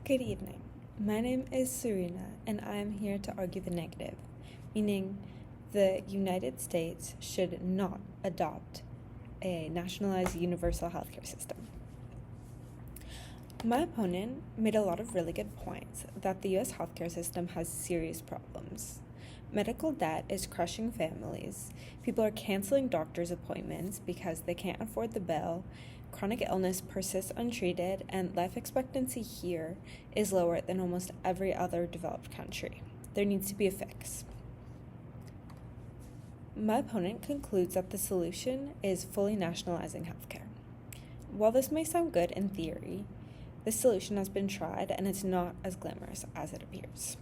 Good evening. My name is Serena, and I am here to argue the negative, meaning the United States should not adopt a nationalized universal healthcare system. My opponent made a lot of really good points that the U.S. healthcare system has serious problems. Medical debt is crushing families. People are canceling doctor's appointments because they can't afford the bill. Chronic illness persists untreated, and life expectancy here is lower than almost every other developed country. There needs to be a fix. My opponent concludes that the solution is fully nationalizing healthcare. While this may sound good in theory, this solution has been tried and it's not as glamorous as it appears.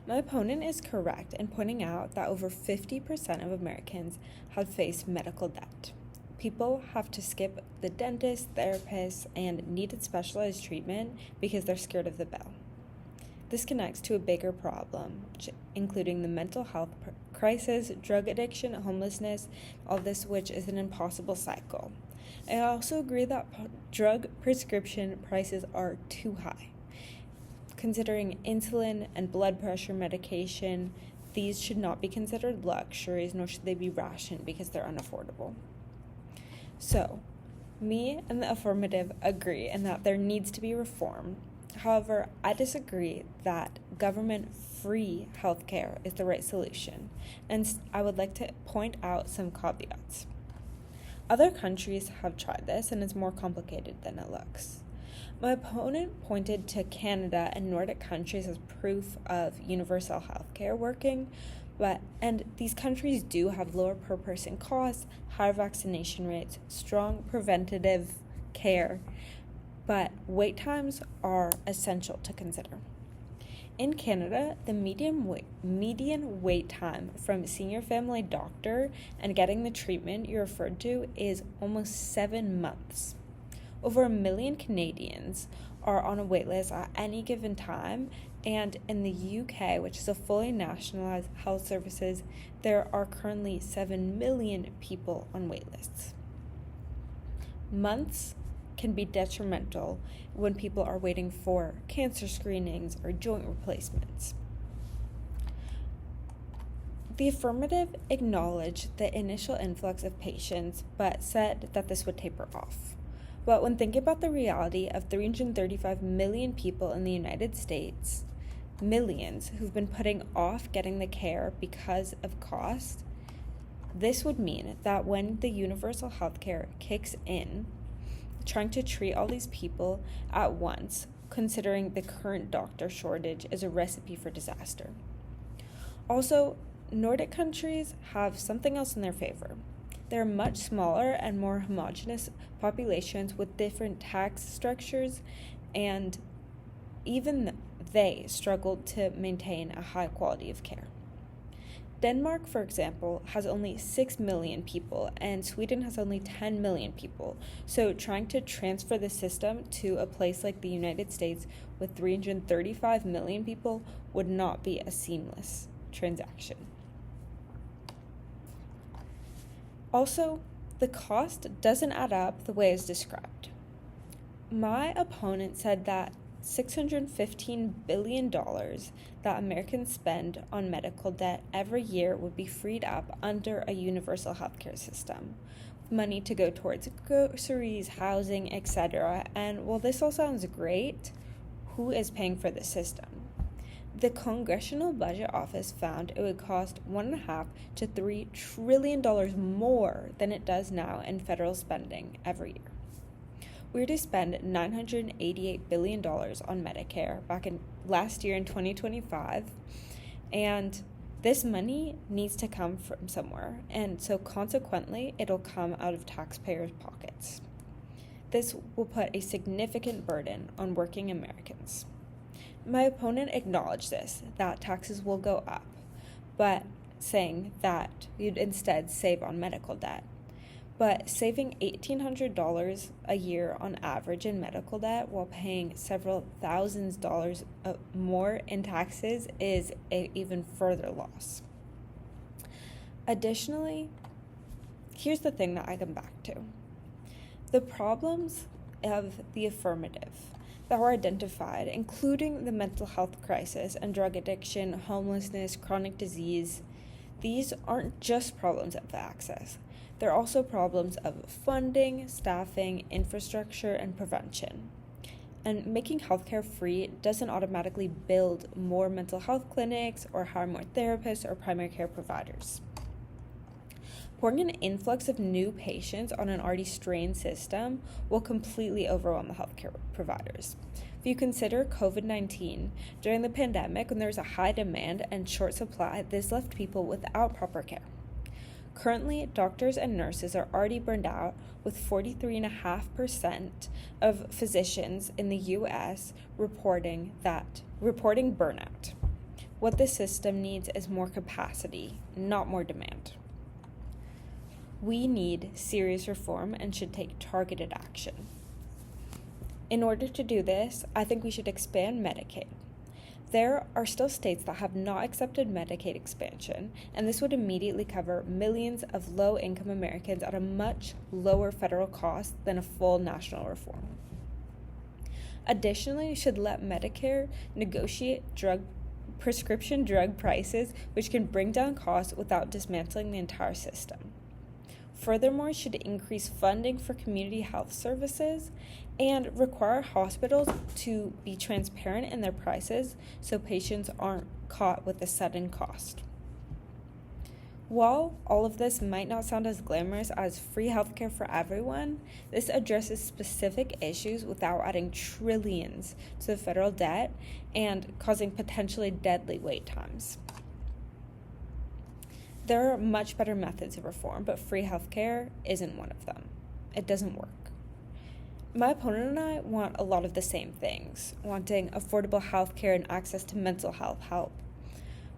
My opponent is correct in pointing out that over 50% of Americans have faced medical debt. People have to skip the dentist, therapists, and needed specialized treatment because they're scared of the bill. This connects to a bigger problem, including the mental health crisis, drug addiction, homelessness, all this which is an impossible cycle. I also agree that drug prescription prices are too high. Considering insulin and blood pressure medication, these should not be considered luxuries, nor should they be rationed because they're unaffordable. So, me and the affirmative agree in that there needs to be reform. However, I disagree that government-free healthcare is the right solution, and I would like to point out some caveats. Other countries have tried this, and it's more complicated than it looks. My opponent pointed to Canada and Nordic countries as proof of universal healthcare working, and these countries do have lower per-person costs, higher vaccination rates, strong preventative care, but wait times are essential to consider. In Canada, the median wait time from seeing your family doctor and getting the treatment you're referred to is almost 7 months. Over 1 million Canadians are on a wait list at any given time, and in the UK, which is a fully nationalized health services, there are currently 7 million people on wait lists. Months can be detrimental when people are waiting for cancer screenings or joint replacements. The affirmative acknowledged the initial influx of patients, but said that this would taper off. But when thinking about the reality of 335 million people in the United States, millions who've been putting off getting the care because of cost, this would mean that when the universal healthcare kicks in, trying to treat all these people at once, considering the current doctor shortage, is a recipe for disaster. Also, Nordic countries have something else in their favor. They're much smaller and more homogeneous populations with different tax structures, and even they struggled to maintain a high quality of care. Denmark, for example, has only 6 million people, and Sweden has only 10 million people. So trying to transfer the system to a place like the United States with 335 million people would not be a seamless transaction. Also, the cost doesn't add up the way it's described. My opponent said that $615 billion that Americans spend on medical debt every year would be freed up under a universal healthcare system, with money to go towards groceries, housing, etc. And while this all sounds great, who is paying for the system? The Congressional Budget Office found it would cost $1.5 to $3 trillion more than it does now in federal spending every year. We were to spend $988 billion on Medicare back in last year in 2025, and this money needs to come from somewhere, and so consequently, it'll come out of taxpayers' pockets. This will put a significant burden on working Americans. My opponent acknowledged this, that taxes will go up, but saying that you'd instead save on medical debt. But saving $1,800 a year on average in medical debt while paying several thousands dollars more in taxes is an even further loss. Additionally, here's the thing that I come back to. The problems of the affirmative, that were identified, including the mental health crisis and drug addiction, homelessness, chronic disease, these aren't just problems of access. They're also problems of funding, staffing, infrastructure, and prevention. And making healthcare free doesn't automatically build more mental health clinics or hire more therapists or primary care providers. Pouring an influx of new patients on an already strained system will completely overwhelm the healthcare providers. If you consider COVID-19, during the pandemic, when there was a high demand and short supply, this left people without proper care. Currently, doctors and nurses are already burned out, with 43.5% of physicians in the U.S. reporting burnout. What this system needs is more capacity, not more demand. We need serious reform and should take targeted action. In order to do this, I think we should expand Medicaid. There are still states that have not accepted Medicaid expansion, and this would immediately cover millions of low-income Americans at a much lower federal cost than a full national reform. Additionally, we should let Medicare negotiate prescription drug prices, which can bring down costs without dismantling the entire system. Furthermore, should increase funding for community health services and require hospitals to be transparent in their prices so patients aren't caught with a sudden cost. While all of this might not sound as glamorous as free healthcare for everyone, this addresses specific issues without adding trillions to the federal debt and causing potentially deadly wait times. There are much better methods of reform, but free healthcare isn't one of them. It doesn't work. My opponent and I want a lot of the same things, wanting affordable healthcare and access to mental health help.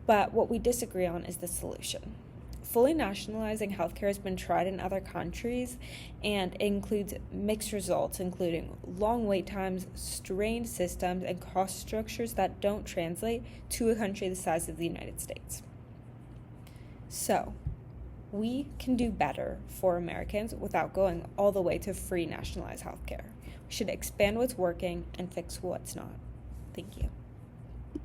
But what we disagree on is the solution. Fully nationalizing healthcare has been tried in other countries and includes mixed results, including long wait times, strained systems, and cost structures that don't translate to a country the size of the United States. So, we can do better for Americans without going all the way to free nationalized healthcare. We should expand what's working and fix what's not. Thank you.